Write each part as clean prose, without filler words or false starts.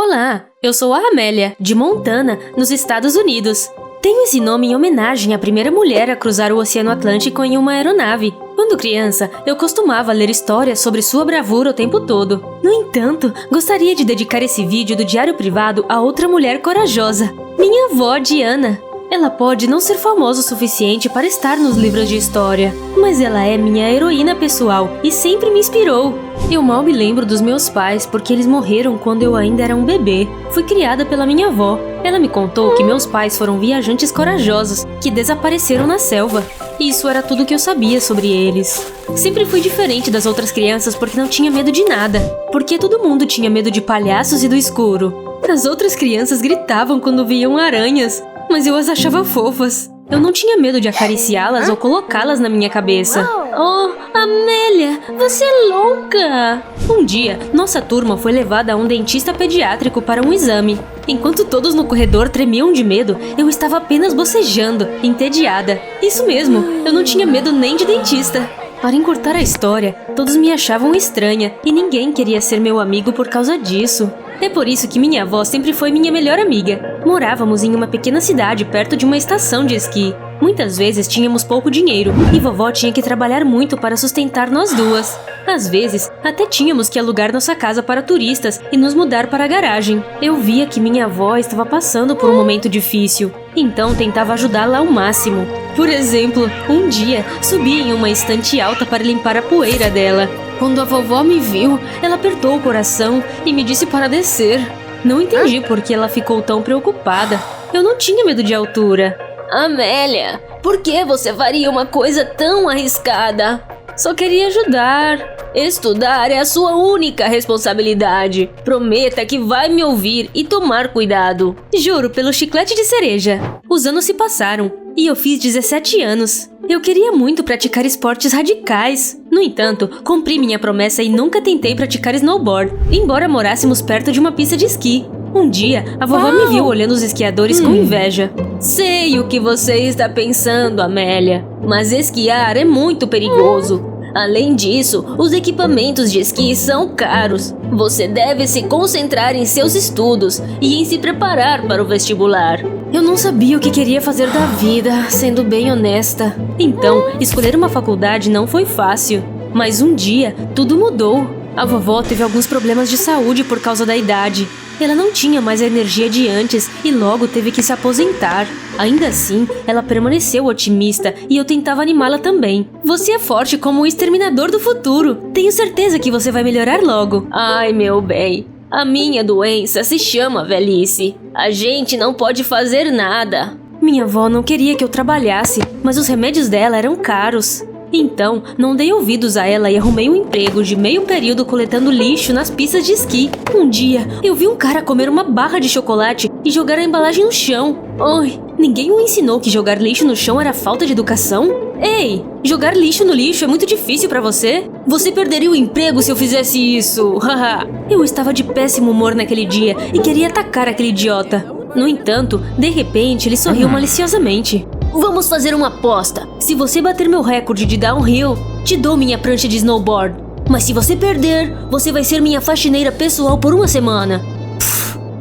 Olá, eu sou a Amélia, de Montana, nos Estados Unidos. Tenho esse nome em homenagem à primeira mulher a cruzar o Oceano Atlântico em uma aeronave. Quando criança, eu costumava ler histórias sobre sua bravura o tempo todo. No entanto, gostaria de dedicar esse vídeo do diário privado a outra mulher corajosa, minha avó Diana. Ela pode não ser famosa o suficiente para estar nos livros de história, mas ela é minha heroína pessoal e sempre me inspirou. Eu mal me lembro dos meus pais porque eles morreram quando eu ainda era um bebê. Fui criada pela minha avó. Ela me contou que meus pais foram viajantes corajosos que desapareceram na selva. Isso era tudo que eu sabia sobre eles. Sempre fui diferente das outras crianças porque não tinha medo de nada. Porque todo mundo tinha medo de palhaços e do escuro. As outras crianças gritavam quando viam aranhas, mas eu as achava fofas. Eu não tinha medo de acariciá-las ou colocá-las na minha cabeça. Oh, Amélia, você é louca! Um dia, nossa turma foi levada a um dentista pediátrico para um exame. Enquanto todos no corredor tremiam de medo, eu estava apenas bocejando, entediada. Isso mesmo, eu não tinha medo nem de dentista. Para encurtar a história, todos me achavam estranha e ninguém queria ser meu amigo por causa disso. É por isso que minha avó sempre foi minha melhor amiga. Morávamos em uma pequena cidade perto de uma estação de esqui. Muitas vezes tínhamos pouco dinheiro e vovó tinha que trabalhar muito para sustentar nós duas. Às vezes, até tínhamos que alugar nossa casa para turistas e nos mudar para a garagem. Eu via que minha avó estava passando por um momento difícil, então tentava ajudá-la ao máximo. Por exemplo, um dia, subi em uma estante alta para limpar a poeira dela. Quando a vovó me viu, ela apertou o coração e me disse para descer. Não entendi por que ela ficou tão preocupada. Eu não tinha medo de altura. Amélia, por que você faria uma coisa tão arriscada? Só queria ajudar. Estudar é a sua única responsabilidade. Prometa que vai me ouvir e tomar cuidado. Juro pelo chiclete de cereja. Os anos se passaram e eu fiz 17 anos. Eu queria muito praticar esportes radicais. No entanto, cumpri minha promessa e nunca tentei praticar snowboard, embora morássemos perto de uma pista de esqui. Um dia, a vovó me viu olhando os esquiadores com inveja. Sei o que você está pensando, Amélia, mas esquiar é muito perigoso. Além disso, os equipamentos de esqui são caros. Você deve se concentrar em seus estudos e em se preparar para o vestibular. Eu não sabia o que queria fazer da vida, sendo bem honesta. Então, escolher uma faculdade não foi fácil. Mas um dia, tudo mudou. A vovó teve alguns problemas de saúde por causa da idade. Ela não tinha mais a energia de antes e logo teve que se aposentar. Ainda assim, ela permaneceu otimista e eu tentava animá-la também. Você é forte como o exterminador do futuro. Tenho certeza que você vai melhorar logo. Ai, meu bem, a minha doença se chama velhice. A gente não pode fazer nada. Minha avó não queria que eu trabalhasse, mas os remédios dela eram caros. Então, não dei ouvidos a ela e arrumei um emprego de meio período coletando lixo nas pistas de esqui. Um dia, eu vi um cara comer uma barra de chocolate e jogar a embalagem no chão. Ai, ninguém o ensinou que jogar lixo no chão era falta de educação? Ei, jogar lixo no lixo é muito difícil pra você? Você perderia o emprego se eu fizesse isso, haha. Eu estava de péssimo humor naquele dia e queria atacar aquele idiota. No entanto, de repente, ele sorriu maliciosamente. Vamos fazer uma aposta. Se você bater meu recorde de downhill, te dou minha prancha de snowboard. Mas se você perder, você vai ser minha faxineira pessoal por uma semana.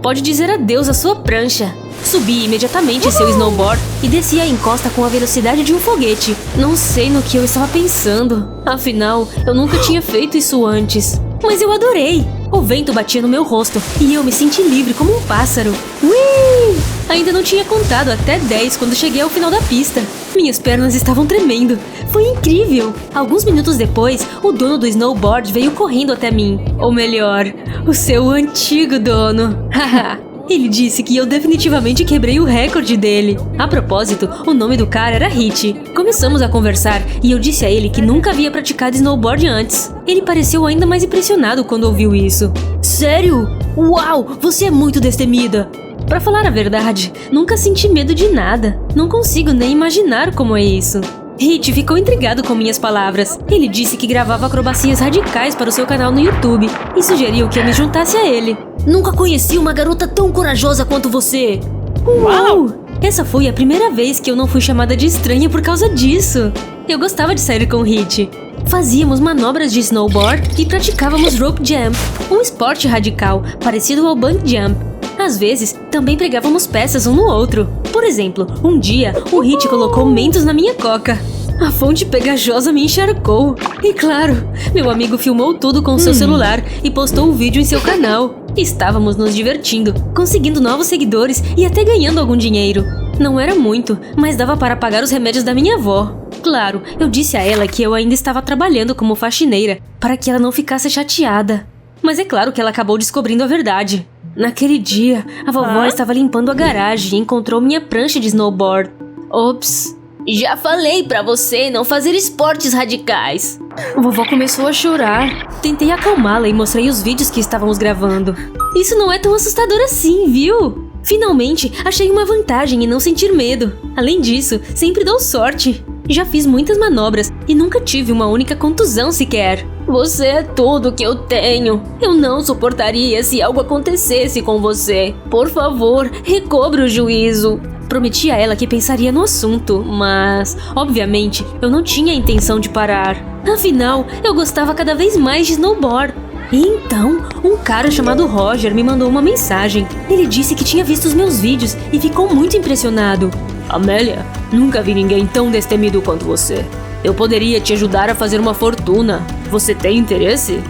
Pode dizer adeus à sua prancha. Subi imediatamente seu snowboard e desci a encosta com a velocidade de um foguete. Não sei no que eu estava pensando. Afinal, eu nunca tinha feito isso antes. Mas eu adorei. O vento batia no meu rosto e eu me senti livre como um pássaro. Ui! Ainda não tinha contado até 10 quando cheguei ao final da pista. Minhas pernas estavam tremendo. Foi incrível! Alguns minutos depois, o dono do snowboard veio correndo até mim. Ou melhor, o seu antigo dono. Haha! Ele disse que eu definitivamente quebrei o recorde dele. A propósito, o nome do cara era Hit. Começamos a conversar e eu disse a ele que nunca havia praticado snowboard antes. Ele pareceu ainda mais impressionado quando ouviu isso. Sério? Uau, você é muito destemida. Pra falar a verdade, nunca senti medo de nada. Não consigo nem imaginar como é isso. Hit ficou intrigado com minhas palavras. Ele disse que gravava acrobacias radicais para o seu canal no YouTube e sugeriu que eu me juntasse a ele. Nunca conheci uma garota tão corajosa quanto você! Uau! Essa foi a primeira vez que eu não fui chamada de estranha por causa disso. Eu gostava de sair com o Hit. Fazíamos manobras de snowboard e praticávamos rope jump, um esporte radical parecido ao bungee jump. Às vezes, também pregávamos peças um no outro. Por exemplo, um dia, o Hit colocou mentos na minha coca. A fonte pegajosa me encharcou. E claro, meu amigo filmou tudo com seu celular e postou o vídeo em seu canal. Estávamos nos divertindo, conseguindo novos seguidores e até ganhando algum dinheiro. Não era muito, mas dava para pagar os remédios da minha avó. Claro, eu disse a ela que eu ainda estava trabalhando como faxineira, para que ela não ficasse chateada. Mas é claro que ela acabou descobrindo a verdade. Naquele dia, a vovó estava limpando a garagem e encontrou minha prancha de snowboard. Ops! Já falei pra você não fazer esportes radicais. A vovó começou a chorar. Tentei acalmá-la e mostrei os vídeos que estávamos gravando. Isso não é tão assustador assim, viu? Finalmente, achei uma vantagem em não sentir medo. Além disso, sempre dou sorte. Já fiz muitas manobras e nunca tive uma única contusão sequer. Você é tudo que eu tenho. Eu não suportaria se algo acontecesse com você. Por favor, recobre o juízo. Prometi a ela que pensaria no assunto, mas, obviamente, eu não tinha a intenção de parar. Afinal, eu gostava cada vez mais de snowboard. E então, um cara chamado Roger me mandou uma mensagem. Ele disse que tinha visto os meus vídeos e ficou muito impressionado. Amélia, nunca vi ninguém tão destemido quanto você. Eu poderia te ajudar a fazer uma fortuna. Você tem interesse?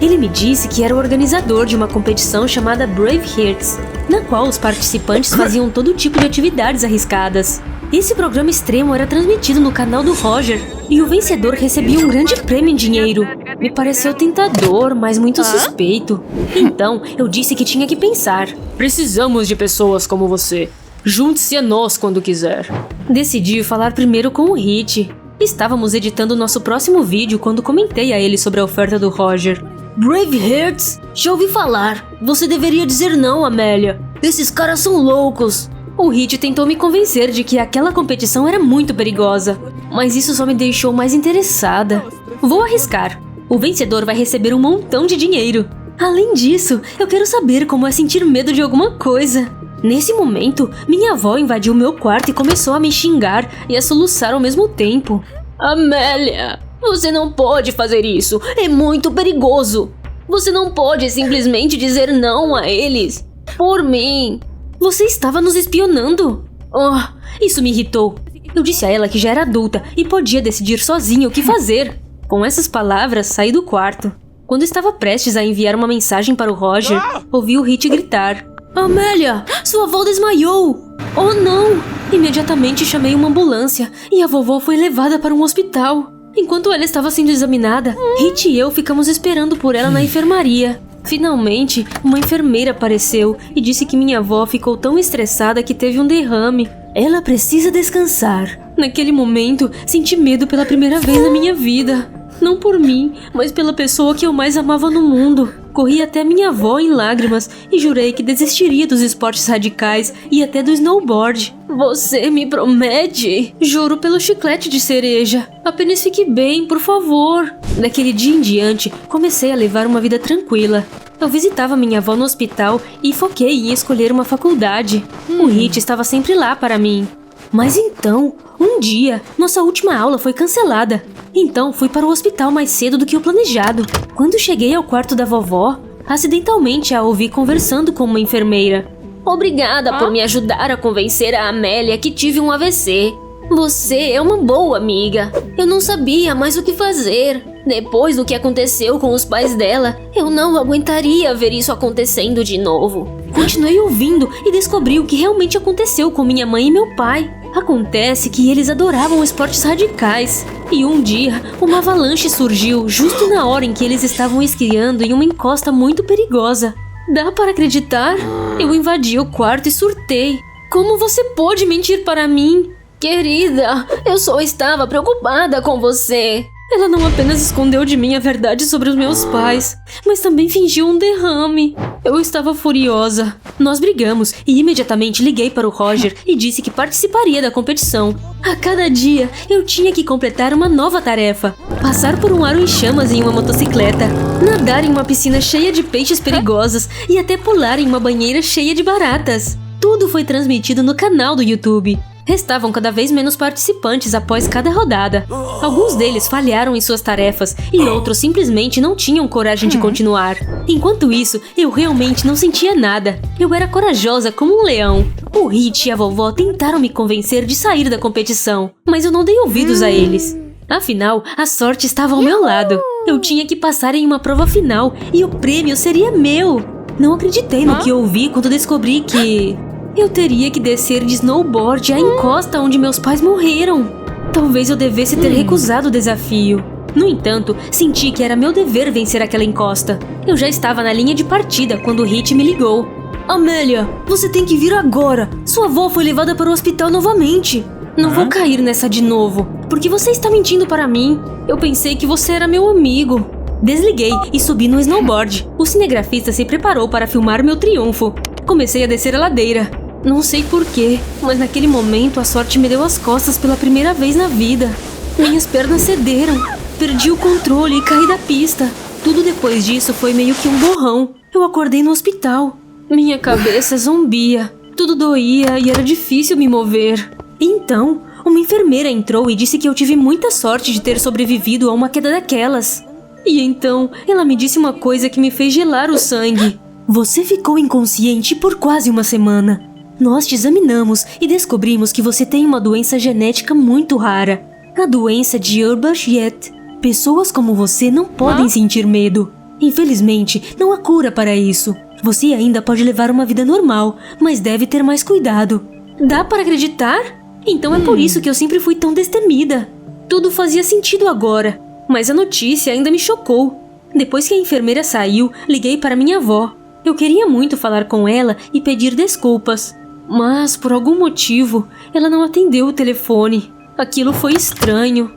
Ele me disse que era o organizador de uma competição chamada Brave Hearts, na qual os participantes faziam todo tipo de atividades arriscadas. Esse programa extremo era transmitido no canal do Roger e o vencedor recebia um grande prêmio em dinheiro. Me pareceu tentador, mas muito suspeito. Então, eu disse que tinha que pensar. Precisamos de pessoas como você. Junte-se a nós quando quiser. Decidi falar primeiro com o Hit. Estávamos editando nosso próximo vídeo quando comentei a ele sobre a oferta do Roger. Brave Hearts? Já ouvi falar. Você deveria dizer não, Amélia. Esses caras são loucos. O Hit tentou me convencer de que aquela competição era muito perigosa, mas isso só me deixou mais interessada. Vou arriscar. O vencedor vai receber um montão de dinheiro. Além disso, eu quero saber como é sentir medo de alguma coisa. Nesse momento, minha avó invadiu meu quarto e começou a me xingar e a soluçar ao mesmo tempo. Amélia, você não pode fazer isso. É muito perigoso. Você não pode simplesmente dizer não a eles. Por mim. Você estava nos espionando. Oh, isso me irritou. Eu disse a ela que já era adulta e podia decidir sozinha o que fazer. Com essas palavras, saí do quarto. Quando estava prestes a enviar uma mensagem para o Roger, ouvi o Hit gritar. Amélia, sua avó desmaiou! Oh não! Imediatamente chamei uma ambulância e a vovó foi levada para um hospital. Enquanto ela estava sendo examinada, Hit e eu ficamos esperando por ela na enfermaria. Finalmente, uma enfermeira apareceu e disse que minha avó ficou tão estressada que teve um derrame. Ela precisa descansar. Naquele momento, senti medo pela primeira vez na minha vida. Não por mim, mas pela pessoa que eu mais amava no mundo. Corri até minha avó em lágrimas e jurei que desistiria dos esportes radicais e até do snowboard. Você me promete? Juro pelo chiclete de cereja. Apenas fique bem, por favor. Daquele dia em diante, comecei a levar uma vida tranquila. Eu visitava minha avó no hospital e foquei em escolher uma faculdade. O Hit estava sempre lá para mim. Mas então, um dia, nossa última aula foi cancelada. Então fui para o hospital mais cedo do que o planejado. Quando cheguei ao quarto da vovó, acidentalmente a ouvi conversando com uma enfermeira. Obrigada por me ajudar a convencer a Amélia que tive um AVC. Você é uma boa amiga. Eu não sabia mais o que fazer. Depois do que aconteceu com os pais dela, eu não aguentaria ver isso acontecendo de novo. Continuei ouvindo e descobri o que realmente aconteceu com minha mãe e meu pai. Acontece que eles adoravam esportes radicais. E um dia, uma avalanche surgiu justo na hora em que eles estavam esquiando em uma encosta muito perigosa. Dá para acreditar? Eu invadi o quarto e surtei. Como você pôde mentir para mim? Querida, eu só estava preocupada com você. Ela não apenas escondeu de mim a verdade sobre os meus pais, mas também fingiu um derrame. Eu estava furiosa. Nós brigamos e imediatamente liguei para o Roger e disse que participaria da competição. A cada dia, eu tinha que completar uma nova tarefa. Passar por um aro em chamas em uma motocicleta, nadar em uma piscina cheia de peixes perigosos e até pular em uma banheira cheia de baratas. Tudo foi transmitido no canal do YouTube. Restavam cada vez menos participantes após cada rodada. Alguns deles falharam em suas tarefas e outros simplesmente não tinham coragem de continuar. Enquanto isso, eu realmente não sentia nada. Eu era corajosa como um leão. O Hit e a vovó tentaram me convencer de sair da competição, mas eu não dei ouvidos a eles. Afinal, a sorte estava ao meu lado. Eu tinha que passar em uma prova final e o prêmio seria meu. Não acreditei no que ouvi quando descobri que eu teria que descer de snowboard à encosta onde meus pais morreram. Talvez eu devesse ter recusado o desafio. No entanto, senti que era meu dever vencer aquela encosta. Eu já estava na linha de partida quando o Hit me ligou. Amélia, você tem que vir agora. Sua avó foi levada para o hospital novamente. Não vou cair nessa de novo, porque você está mentindo para mim. Eu pensei que você era meu amigo. Desliguei e subi no snowboard. O cinegrafista se preparou para filmar meu triunfo. Comecei a descer a ladeira. Não sei porquê, mas naquele momento a sorte me deu as costas pela primeira vez na vida. Minhas pernas cederam, perdi o controle e caí da pista. Tudo depois disso foi meio que um borrão. Eu acordei no hospital. Minha cabeça zombia, tudo doía e era difícil me mover. Então, uma enfermeira entrou e disse que eu tive muita sorte de ter sobrevivido a uma queda daquelas. E então, ela me disse uma coisa que me fez gelar o sangue. Você ficou inconsciente por quase uma semana. Nós te examinamos e descobrimos que você tem uma doença genética muito rara. A doença de Urbachet. Pessoas como você não podem sentir medo. Infelizmente, não há cura para isso. Você ainda pode levar uma vida normal, mas deve ter mais cuidado. Dá para acreditar? Então é por isso que eu sempre fui tão destemida. Tudo fazia sentido agora, mas a notícia ainda me chocou. Depois que a enfermeira saiu, liguei para minha avó. Eu queria muito falar com ela e pedir desculpas. Mas, por algum motivo, ela não atendeu o telefone. Aquilo foi estranho.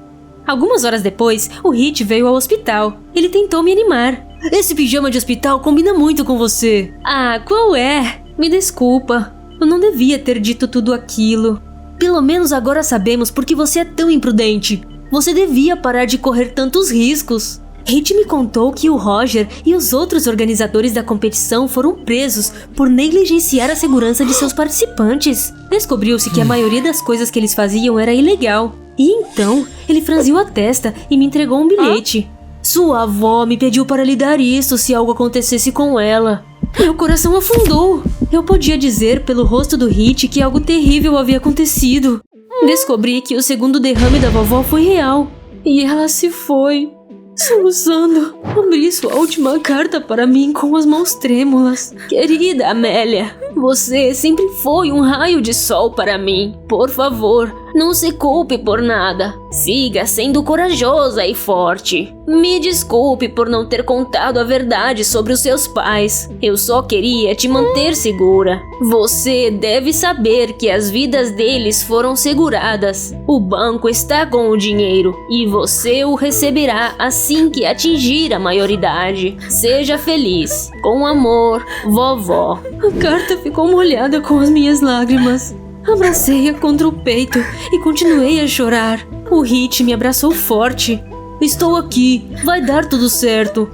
Algumas horas depois, o Hit veio ao hospital. Ele tentou me animar. Esse pijama de hospital combina muito com você. Ah, qual é? Me desculpa. Eu não devia ter dito tudo aquilo. Pelo menos agora sabemos por que você é tão imprudente. Você devia parar de correr tantos riscos. Hit me contou que o Roger e os outros organizadores da competição foram presos por negligenciar a segurança de seus participantes. Descobriu-se que a maioria das coisas que eles faziam era ilegal. E então, ele franziu a testa e me entregou um bilhete. Sua avó me pediu para lhe dar isso se algo acontecesse com ela. Meu coração afundou. Eu podia dizer pelo rosto do Hit que algo terrível havia acontecido. Descobri que o segundo derrame da vovó foi real. E ela se foi. Soluçando, abri sua última carta para mim com as mãos trêmulas. Querida Amélia, você sempre foi um raio de sol para mim. Por favor, não se culpe por nada. Siga sendo corajosa e forte. Me desculpe por não ter contado a verdade sobre os seus pais. Eu só queria te manter segura. Você deve saber que as vidas deles foram seguradas. O banco está com o dinheiro e você o receberá assim que atingir a maioridade. Seja feliz. Com amor, vovó. A carta ficou molhada com as minhas lágrimas. Abracei-a contra o peito e continuei a chorar. O Hit me abraçou forte. Estou aqui, vai dar tudo certo.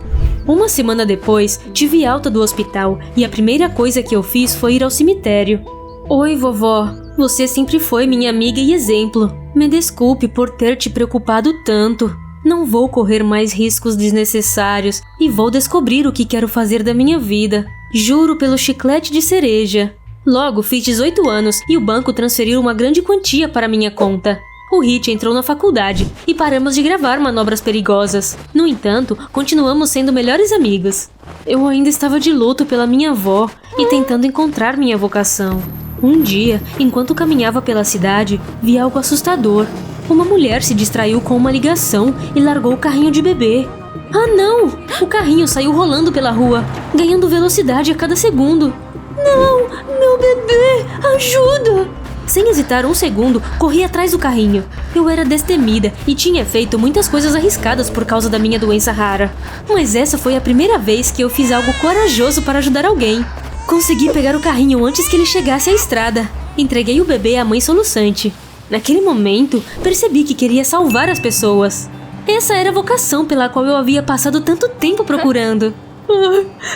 Uma semana depois, tive alta do hospital e a primeira coisa que eu fiz foi ir ao cemitério. Oi, vovó. Você sempre foi minha amiga e exemplo. Me desculpe por ter te preocupado tanto. Não vou correr mais riscos desnecessários e vou descobrir o que quero fazer da minha vida. Juro pelo chiclete de cereja. Logo fiz 18 anos e o banco transferiu uma grande quantia para minha conta. O Hit entrou na faculdade e paramos de gravar manobras perigosas. No entanto, continuamos sendo melhores amigos. Eu ainda estava de luto pela minha avó e tentando encontrar minha vocação. Um dia, enquanto caminhava pela cidade, vi algo assustador. Uma mulher se distraiu com uma ligação e largou o carrinho de bebê. Ah não! O carrinho saiu rolando pela rua, ganhando velocidade a cada segundo. Não! Meu bebê! Ajuda! Sem hesitar um segundo, corri atrás do carrinho. Eu era destemida e tinha feito muitas coisas arriscadas por causa da minha doença rara. Mas essa foi a primeira vez que eu fiz algo corajoso para ajudar alguém. Consegui pegar o carrinho antes que ele chegasse à estrada. Entreguei o bebê à mãe soluçante. Naquele momento, percebi que queria salvar as pessoas. Essa era a vocação pela qual eu havia passado tanto tempo procurando.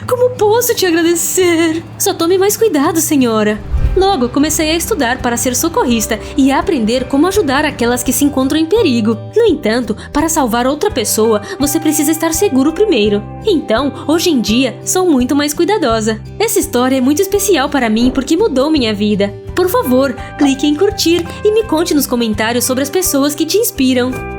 Como posso te agradecer? Só tome mais cuidado, senhora. Logo, comecei a estudar para ser socorrista e a aprender como ajudar aquelas que se encontram em perigo. No entanto, para salvar outra pessoa, você precisa estar seguro primeiro. Então, hoje em dia, sou muito mais cuidadosa. Essa história é muito especial para mim porque mudou minha vida. Por favor, clique em curtir e me conte nos comentários sobre as pessoas que te inspiram.